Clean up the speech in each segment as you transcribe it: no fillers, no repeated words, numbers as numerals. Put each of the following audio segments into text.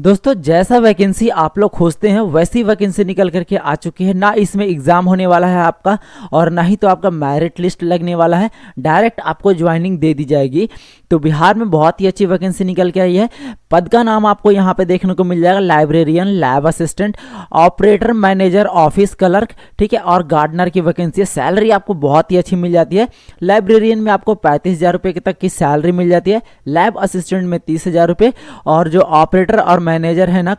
दोस्तों जैसा वैकेंसी आप लोग खोजते हैं वैसी वैकेंसी निकल करके आ चुकी है। ना इसमें एग्ज़ाम होने वाला है आपका और ना ही तो आपका मेरिट लिस्ट लगने वाला है, डायरेक्ट आपको ज्वाइनिंग दे दी जाएगी। तो बिहार में बहुत ही अच्छी वैकेंसी निकल के आई है। पद का नाम आपको यहाँ पे देखने को मिल जाएगा, librarian, lab assistant, operator, manager, office clerk, ठीक है, और गार्डनर की वैकेंसी है। सैलरी आपको बहुत ही अच्छी मिल जाती है। लाइब्रेरियन में आपको 35,000 रुपये तक की सैलरी मिल जाती है, लैब असिस्टेंट में 30,000 रुपये, और जो ऑपरेटर और मैनेजर है ना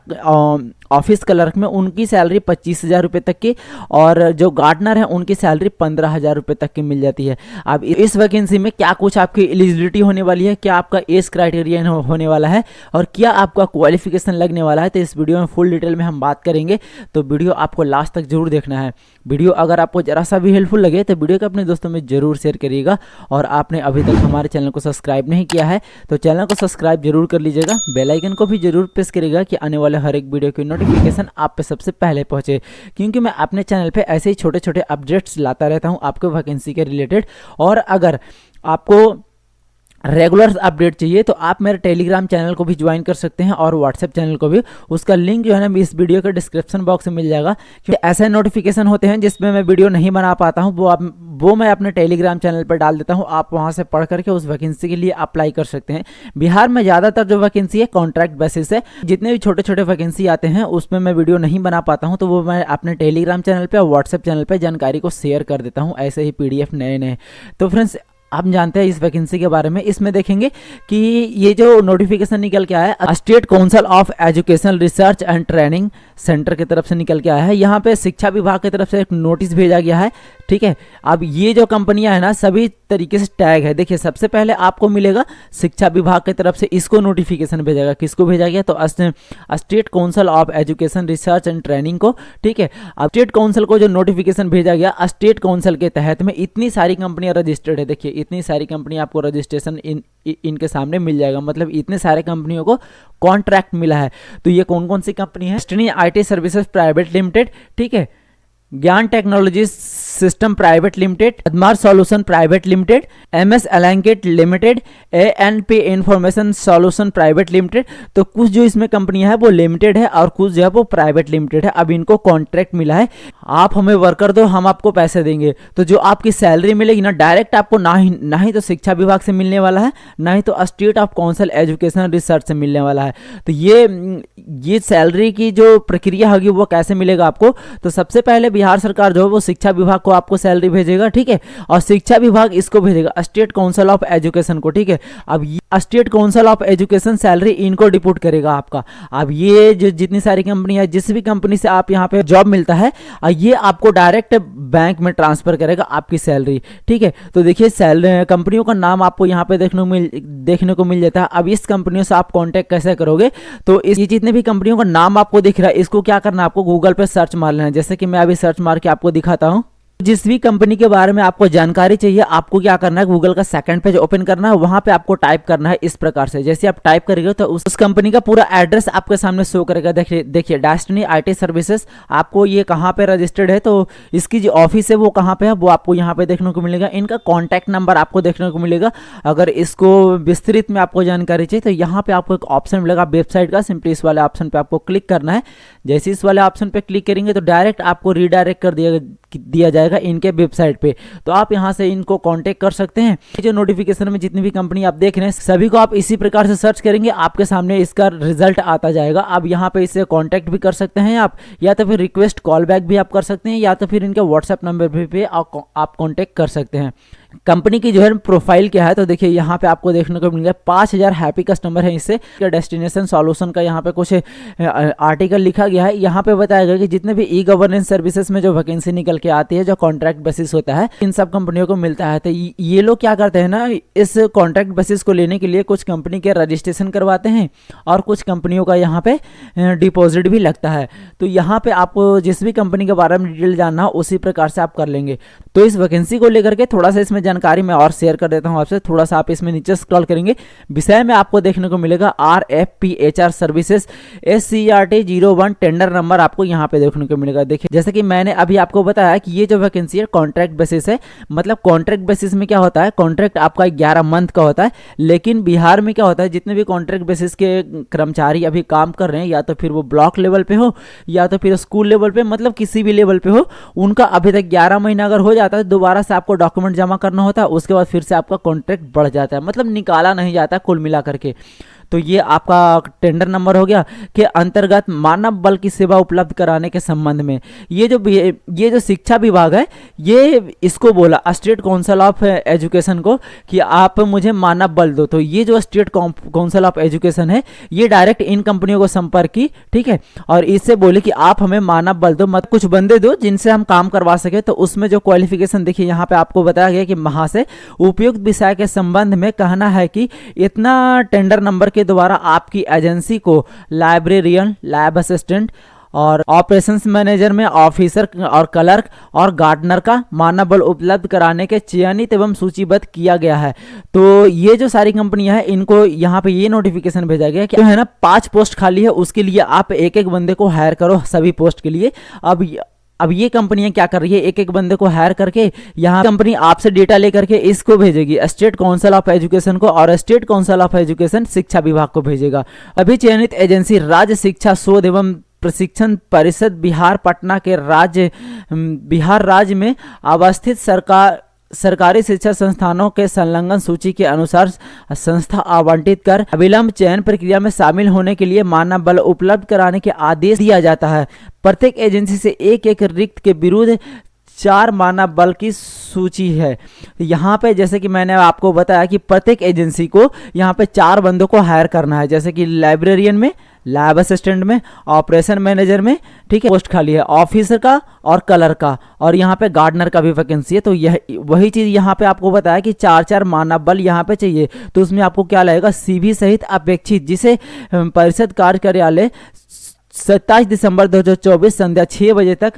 ऑफिस क्लर्क में, उनकी सैलरी 25,000 रुपये तक की, और जो गार्डनर है उनकी सैलरी 15,000 रुपये तक की मिल जाती है। अब इस वैकेंसी में क्या कुछ आपकी एलिजिबिलिटी होने वाली है, क्या आपका एज क्राइटेरिया होने वाला है और क्या आपका क्वालिफिकेशन लगने वाला है, तो इस वीडियो में फुल डिटेल में हम बात करेंगे। तो वीडियो आपको लास्ट तक जरूर देखना है। वीडियो अगर आपको जरा सा भी हेल्पफुल लगे तो वीडियो को अपने दोस्तों में जरूर शेयर करिएगा, और आपने अभी तक हमारे चैनल को सब्सक्राइब नहीं किया है तो चैनल को सब्सक्राइब जरूर कर लीजिएगा। बेल आइकन को भी जरूर प्रेस करिएगा कि आने वाले हर एक वीडियो की नोटिफिकेशन आप पे सबसे पहले पहुंचे, क्योंकि मैं अपने चैनल पे ऐसे ही छोटे छोटे अपडेट्स लाता रहता हूं आपको वैकेंसी के रिलेटेड। और अगर आपको रेगुलर अपडेट चाहिए तो आप मेरे टेलीग्राम चैनल को भी ज्वाइन कर सकते हैं और व्हाट्सएप चैनल को भी। उसका लिंक जो है ना इस वीडियो के डिस्क्रिप्शन बॉक्स में मिल जाएगा। क्योंकि ऐसे नोटिफिकेशन होते हैं जिसमें मैं वीडियो नहीं बना पाता हूं, वो मैं अपने टेलीग्राम चैनल पर डाल देता हूं। आप वहां से पढ़ करके उस वैकेंसी के लिए अप्लाई कर सकते हैं। बिहार में ज़्यादातर जो वैकेंसी है कॉन्ट्रैक्ट बेसिस है। जितने भी छोटे छोटे वैकेंसी आते हैं उसमें मैं वीडियो नहीं बना पाता हूँ, तो वो मैं अपने टेलीग्राम चैनल पर और व्हाट्सएप चैनल पर जानकारी को शेयर कर देता हूँ, ऐसे ही PDF नए। तो फ्रेंड्स आप जानते हैं इस वैकेंसी के बारे में। इसमें देखेंगे कि ये जो नोटिफिकेशन निकल के आया है state council of education research and training centre की तरफ से निकल के आया है। यहाँ पे शिक्षा विभाग की तरफ से एक नोटिस भेजा गया है, ठीक है। अब ये जो कंपनियां है ना सभी तरीके से टैग है। देखिए सबसे पहले आपको मिलेगा शिक्षा विभाग की तरफ से इसको नोटिफिकेशन भेजा, किसको भेजा गया, तो state council of education research and training को, ठीक है। अब स्टेट काउंसिल को जो नोटिफिकेशन भेजा गया, स्टेट काउंसिल के तहत में इतनी सारी कंपनियां रजिस्टर्ड है। देखिए इतनी सारी कंपनी आपको रजिस्ट्रेशन इनके सामने मिल जाएगा, मतलब इतने सारे कंपनियों को कॉन्ट्रैक्ट मिला है। तो ये कौन कौन सी कंपनी है, Destiny IT services private limited, ठीक है, Gyan technologies system private limited, Admar solution private limited, MS एलांकेट limited, ANP information solution private limited. तो कुछ जो इसमें कंपनियां है वो लिमिटेड है और कुछ जो है वो प्राइवेट लिमिटेड है। अब इनको कॉन्ट्रैक्ट मिला है, आप हमें वर्कर दो, हम आपको पैसे देंगे। तो जो आपकी सैलरी मिलेगी ना डायरेक्ट आपको ना ही तो शिक्षा विभाग से मिलने वाला है, ना ही तो state of council education research से मिलने वाला है। तो ये सैलरी की जो प्रक्रिया होगी वो कैसे मिलेगा आपको, तो सबसे पहले बिहार सरकार जो है वो शिक्षा विभाग को आपको सैलरी भेजेगा, ठीक है, और शिक्षा विभाग इसको भेजेगा स्टेट काउंसिल ऑफ एजुकेशन को, ठीक है। अब ये state council of education salary इनको डिपुट करेगा आपका। अब ये जो जितनी सारी कंपनी है, जिस भी कंपनी से आप यहाँ पे जॉब मिलता है, ये आपको डायरेक्ट बैंक में ट्रांसफर करेगा आपकी सैलरी, ठीक है। तो देखिए सैलरी कंपनियों का नाम आपको यहाँ पे देखने को मिल जाता है। अब इस कंपनियों से आप कॉन्टेक्ट कैसे करोगे, तो ये जितने भी कंपनियों का नाम आपको दिख रहा है इसको क्या करना है, आपको गूगल पे सर्च मार लेना है। जैसे कि मैं अभी सर्च मार के आपको दिखाता हूँ। जिस भी कंपनी के बारे में आपको जानकारी चाहिए, आपको क्या करना है, गूगल का सेकंड पेज ओपन करना है, वहां पे आपको टाइप करना है इस प्रकार से। जैसे आप टाइप करेंगे तो उस कंपनी का पूरा एड्रेस आपके सामने शो करेगा। देखिए डेस्टिनी IT सर्विसेज, आपको ये कहाँ पे रजिस्टर्ड है, तो इसकी जो ऑफिस है वो कहाँ पे है वो आपको यहाँ पे देखने को मिलेगा। इनका कॉन्टैक्ट नंबर आपको देखने को मिलेगा। अगर इसको विस्तृत में आपको जानकारी चाहिए तो यहाँ पे आपको एक ऑप्शन मिलेगा वेबसाइट का, सिंपली इस वाले ऑप्शन पे आपको क्लिक करना है। जैसे इस वाले ऑप्शन पे क्लिक करेंगे तो डायरेक्ट आपको रीडायरेक्ट कर दिया जाएगा इनके वेबसाइट पे। तो आप यहां से इनको कांटेक्ट कर सकते हैं। जो नोटिफिकेशन में जितनी भी कंपनी आप देख रहे हैं सभी को आप इसी प्रकार से सर्च करेंगे, आपके सामने इसका रिजल्ट आता जाएगा। अब यहाँ पे इससे कांटेक्ट भी कर सकते हैं आप, या तो फिर रिक्वेस्ट कॉल बैक भी आप कर सकते हैं, या तो फिर इनके व्हाट्सएप नंबर पे आप कांटेक्ट कर सकते हैं। कंपनी की जो है प्रोफाइल क्या है, तो देखिए यहाँ पे आपको देखने को मिलेगा 5,000 हैप्पी कस्टमर है इससे। डेस्टिनेशन सॉल्यूशन का यहाँ पे कुछ आर्टिकल लिखा गया है। यहाँ पे बताया गया कि जितने भी गवर्नेंस सर्विसेज में जो वैकेंसी निकल के आती है, जो कॉन्ट्रैक्ट बेसिस होता है, इन सब कंपनियों को मिलता है। तो ये लोग क्या करते हैं ना, इस कॉन्ट्रैक्ट बेसिस को लेने के लिए कुछ कंपनी के रजिस्ट्रेशन करवाते हैं और कुछ कंपनियों का यहाँ पे डिपॉजिट भी लगता है। तो यहाँ पे आपको जिस भी कंपनी के बारे में डिटेल जानना हो उसी प्रकार से आप कर लेंगे। तो इस वैकेंसी को लेकर के थोड़ा सा इसमें जानकारी मैं और शेयर कर देता हूं आपसे। थोड़ा सा आप इसमें नीचे स्क्रॉल करेंगे, विषय में आपको देखने को मिलेगा RFP HR services SCRT 01 tender number आपको यहाँ पे देखने को मिलेगा। देखिए जैसे कि मैंने अभी आपको बताया कि ये जो वैकेंसी है कॉन्ट्रैक्ट बेसिस है। मतलब कॉन्ट्रैक्ट बेसिस में क्या होता है, कॉन्ट्रैक्ट आपका 11 मंथ का होता है, लेकिन बिहार में क्या होता है, जितने भी कॉन्ट्रैक्ट बेसिस के कर्मचारी अभी काम कर रहे हैं, या तो फिर वो ब्लॉक लेवल पे हो या तो फिर स्कूल लेवल पे, मतलब किसी भी लेवल पे हो, उनका अभी तक 11 महीना अगर हो जाता है दोबारा से आपको डॉक्यूमेंट जमा करना होता है, उसके बाद फिर से आपका कॉन्ट्रैक्ट बढ़ जाता है, मतलब निकाला नहीं जाता कुल मिला करके। तो ये आपका टेंडर नंबर हो गया कि अंतर्गत मानव बल की सेवा उपलब्ध कराने के संबंध में ये जो शिक्षा विभाग है, ये इसको बोला स्टेट काउंसिल ऑफ एजुकेशन को कि आप मुझे मानव बल दो। तो ये जो स्टेट काउंसिल ऑफ एजुकेशन है, ये डायरेक्ट इन कंपनियों को संपर्क की, ठीक है, और इससे बोले कि आप हमें मानव बल दो, मत कुछ बंदे दो जिनसे हम काम करवा सके। तो उसमें जो क्वालिफिकेशन देखिए यहाँ पे आपको बताया गया कि वहां से उपयुक्त विषय के संबंध में कहना है कि इतना टेंडर नंबर के द्वारा आपकी एजेंसी को लाइब्रेरियन, लैब असिस्टेंट और ऑपरेशंस मैनेजर में ऑफिसर और क्लर्क और गार्डनर का मानव बल उपलब्ध कराने के चयनित एवं सूचीबद्ध किया गया है। तो ये जो सारी कंपनियां हैं, इनको यहाँ पे ये नोटिफिकेशन भेजा गया कि जो है ना 5 पोस्ट खाली है, उसके लिए आप एक एक बंदे को हायर करो सभी पोस्ट के लिए। अब ये कंपनियां क्या कर रही है, एक एक बंदे को हायर करके यहाँ कंपनी आपसे डेटा लेकर के इसको भेजेगी स्टेट काउंसिल ऑफ एजुकेशन को, और स्टेट काउंसिल ऑफ एजुकेशन शिक्षा विभाग को भेजेगा। अभी चयनित एजेंसी राज्य शिक्षा शोध एवं प्रशिक्षण परिषद बिहार पटना के बिहार राज्य में अवस्थित सरकारी शिक्षा संस्थानों के संलग्न सूची के अनुसार संस्था आवंटित कर अविलंब चयन प्रक्रिया में शामिल होने के लिए मानव बल उपलब्ध कराने के आदेश दिया जाता है। प्रत्येक एजेंसी से एक एक रिक्त के विरुद्ध 4 मानव बल की सूची है। यहाँ पे जैसे कि मैंने आपको बताया कि प्रत्येक एजेंसी को यहाँ पे 4 बंदों को हायर करना है, जैसे कि लाइब्रेरियन में, लैब असिस्टेंट में, ऑपरेशन मैनेजर में, ठीक है, पोस्ट खाली है, ऑफिसर का और कलर का, और यहाँ पे गार्डनर का भी वैकेंसी है। तो यह वही चीज़ यहाँ पे आपको बताया कि 4 मानव बल यहाँ पे चाहिए। तो उसमें आपको क्या लगेगा, CV सहित अपेक्षित, जिसे परिषद कार्य कार्यालय 27 दिसंबर 2024 संध्या 6 बजे तक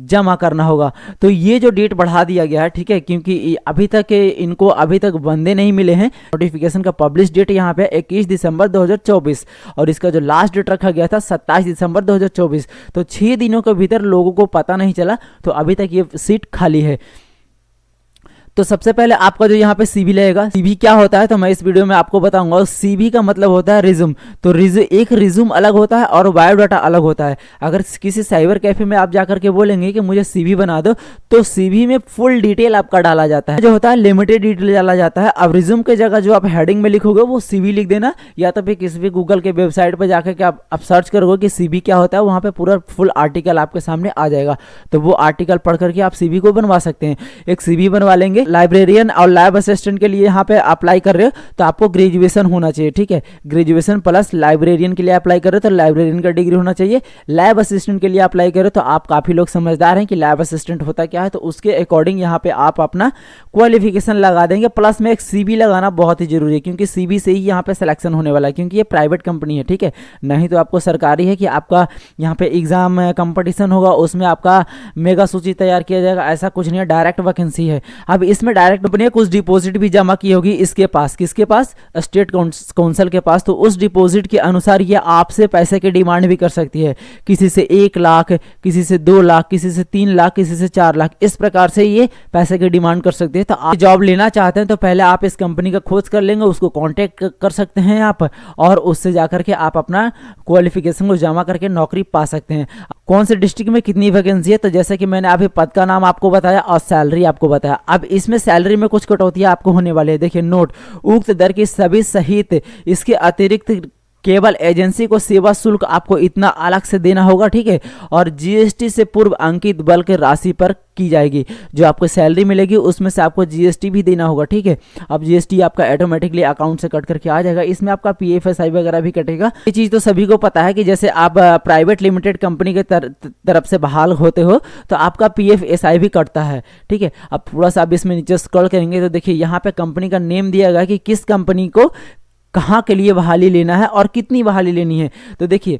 जमा करना होगा। तो ये जो डेट बढ़ा दिया गया है, ठीक है, क्योंकि अभी तक बंदे नहीं मिले हैं। नोटिफिकेशन का पब्लिश डेट यहाँ पे 21 दिसंबर 2024 और इसका जो लास्ट डेट रखा गया था 27 दिसंबर 2024। तो 6 दिनों के भीतर लोगों को पता नहीं चला, तो अभी तक ये सीट खाली है। तो सबसे पहले आपका जो यहाँ पे CV लगेगा। CV क्या होता है तो मैं इस वीडियो में आपको बताऊंगा। CV का मतलब होता है रिज्यूम। तो एक रिज्यूम अलग होता है और बायोडाटा अलग होता है। अगर किसी साइबर कैफे में आप जाकर के बोलेंगे कि मुझे CV बना दो, तो CV में फुल डिटेल आपका डाला जाता है, जो होता है लिमिटेड डिटेल डाला जाता है। अब रिज्यूम के जगह जो आप हेडिंग में लिखोगे वो CV लिख देना, या तो फिर किसी भी गूगल के वेबसाइट पर जाकर के आप सर्च करोगे कि CV क्या होता है, वहाँ पे पूरा फुल आर्टिकल आपके सामने आ जाएगा। तो वो आर्टिकल पढ़ करके आप CV को बनवा सकते हैं। एक CV बनवा लेंगे। लाइब्रेरियन और लैब असिस्टेंट के लिए यहाँ पे अप्लाई कर रहे हो तो आपको ग्रेजुएशन होना चाहिए, ठीक है, ग्रेजुएशन प्लस लाइब्रेरियन के लिए अप्लाई कर रहे हो तो लाइब्रेरियन का डिग्री होना चाहिए। लैब असिस्टेंट के लिए अप्लाई कर रहे हो तो आप काफ़ी लोग समझदार हैं कि लैब असिस्टेंट होता क्या है, तो उसके अकॉर्डिंग यहाँ पे आप अपना क्वालिफिकेशन लगा देंगे। प्लस में एक CV लगाना बहुत ही जरूरी है, क्योंकि CV से ही यहाँ पे सिलेक्शन होने वाला है, क्योंकि ये प्राइवेट कंपनी है, ठीक है। नहीं तो आपको सरकारी है कि आपका यहाँ पे एग्जाम कंपटीशन होगा, उसमें आपका मेगा सूची तैयार किया जाएगा, ऐसा कुछ नहीं है, डायरेक्ट वैकेंसी है। अब इसमें डायरेक्ट कंपनी ने कुछ डिपॉजिट भी जमा की होगी इसके पास, किसके पास, स्टेट काउंसिल के पास। तो उस डिपॉजिट के अनुसार ये आपसे पैसे की डिमांड भी कर सकती है, किसी से 1 लाख, किसी से 2 लाख, किसी से 3 लाख, किसी से 4 लाख, इस प्रकार से ये पैसे की डिमांड कर सकती है। तो आप जॉब लेना चाहते हैं तो पहले आप इस कंपनी का खोज कर लेंगे, उसको कॉन्टेक्ट कर सकते हैं आप, और उससे जाकर के आप अपना क्वालिफिकेशन को जमा करके नौकरी पा सकते हैं। कौन से डिस्ट्रिक्ट में कितनी वैकेंसी है, तो जैसे कि मैंने अभी पद का नाम आपको बताया और सैलरी आपको बताया। अब इसमें सैलरी में कुछ कटौतियां आपको होने वाली है। देखिए नोट, उक्त दर की सभी सहित इसके अतिरिक्त केवल एजेंसी को सेवा शुल्क आपको इतना अलग से देना होगा, ठीक है, और GST से पूर्व अंकित बल के राशि पर की जाएगी। जो आपको सैलरी मिलेगी उसमें से आपको GST भी देना होगा, ठीक है। अब GST आपका ऑटोमेटिकली अकाउंट से कट करके आ जाएगा। इसमें आपका PFSI वगैरह भी कटेगा। ये चीज़ तो सभी को पता है कि जैसे आप प्राइवेट लिमिटेड कंपनी के तरफ से बहाल होते हो तो आपका PFSI भी कटता है, ठीक है। अब थोड़ा सा आप इसमें नीचे स्क्रॉल करेंगे तो देखिए यहाँ पे कंपनी का नेम दिया गया कि किस कंपनी को कहाँ के लिए बहाली लेना है और कितनी बहाली लेनी है। तो देखिए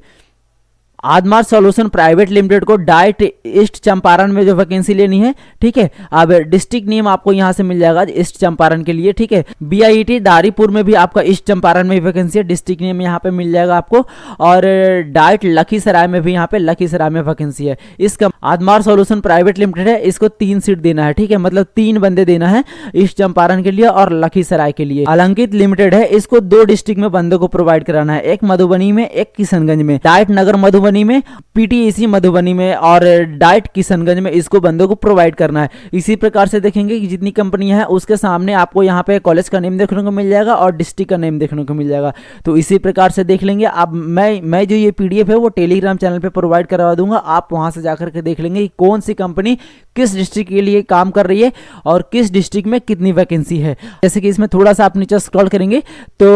आदमार सॉल्यूशन प्राइवेट लिमिटेड को डाइट ईस्ट चंपारण में जो वैकेंसी लेनी है, ठीक है। अब डिस्ट्रिक्ट नेम आपको यहाँ से मिल जाएगा ईस्ट चंपारण के लिए, ठीक है। बीआईटी दारीपुर में भी आपका ईस्ट चंपारण में वैकेंसी है, डिस्ट्रिक्ट नेम यहाँ पे मिल जाएगा आपको। और डाइट लखीसराय में भी यहाँ पे लखीसराय में वैकेंसी है। इसका आदमार सॉल्यूशन प्राइवेट लिमिटेड है, इसको 3 सीट देना है, ठीक है, मतलब 3 बंदे देना है ईस्ट चंपारण के लिए और लखीसराय के लिए। अलंकित लिमिटेड है, इसको 2 डिस्ट्रिक्ट में बंदों को प्रोवाइड कराना है, एक मधुबनी में, एक किशनगंज में। डाइट नगर मधुबनी में, पीटीईसी मधुबनी में और डाइट किशनगंज में इसको बंदों को प्रोवाइड करना है। इसी प्रकार से देखेंगे कि जितनी कंपनियां हैं उसके सामने आपको यहाँ पे कॉलेज का नेम देखने को मिल जाएगा और डिस्ट्रिक्ट का नेम देखने को मिल जाएगा। तो इसी प्रकार से देख लेंगे। अब मैं जो ये पीडीएफ है वो टेलीग्राम चैनल पे प्रोवाइड करवा दूंगा, आप वहां से जाकर के देख लेंगे कि कौन सी कंपनी किस डिस्ट्रिक्ट के लिए काम कर रही है और किस डिस्ट्रिक्ट में कितनी वैकेंसी है। जैसे कि इसमें थोड़ा सा आप नीचे स्क्रॉल करेंगे तो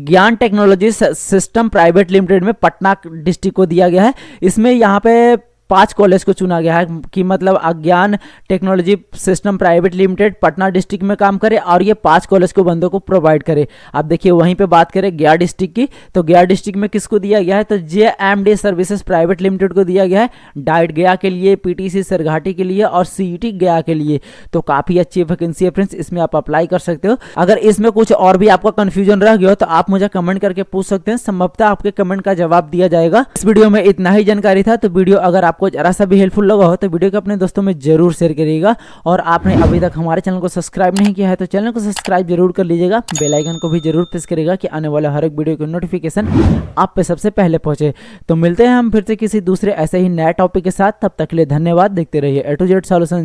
ज्ञान टेक्नोलॉजी सिस्टम प्राइवेट लिमिटेड में पटना डिस्ट्रिक्ट को दिया गया है। इसमें यहाँ पे 5 कॉलेज को चुना गया है कि मतलब अज्ञान technology system private limited Patna district में काम करे और ये 5 कॉलेज को बंदों को प्रोवाइड करे। आप देखिए वहीं पे बात करें गया डिस्ट्रिक्ट की, तो गया डिस्ट्रिक्ट में किसको दिया गया है, तो JMD सर्विसेज प्राइवेट लिमिटेड को दिया गया है। डाइट गया के लिए, PTC सरघाटी के लिए और CET गया के लिए। तो काफी अच्छी वैकेंसी है फ्रेंड्स, इसमें आप अप्लाई कर सकते हो। अगर इसमें कुछ और भी आपका कंफ्यूजन रह गया हो तो आप मुझे कमेंट करके पूछ सकते हैं, संभवतः आपके कमेंट का जवाब दिया जाएगा। इस वीडियो में इतना ही जानकारी था। तो वीडियो अगर आपको जरा सा भी हेल्पफुल लगा हो तो वीडियो को अपने दोस्तों में जरूर शेयर करिएगा। और आपने अभी तक हमारे चैनल को सब्सक्राइब नहीं किया है तो चैनल को सब्सक्राइब जरूर कर लीजिएगा, बेल आइकन को भी जरूर प्रेस करिएगा कि आने वाला हर एक वीडियो की नोटिफिकेशन आप पे सबसे पहले पहुंचे। तो मिलते हैं हम फिर से किसी दूसरे ऐसे ही नए टॉपिक के साथ, तब तक के लिए धन्यवाद। देखते रहिए A to Z सॉल्यूशन।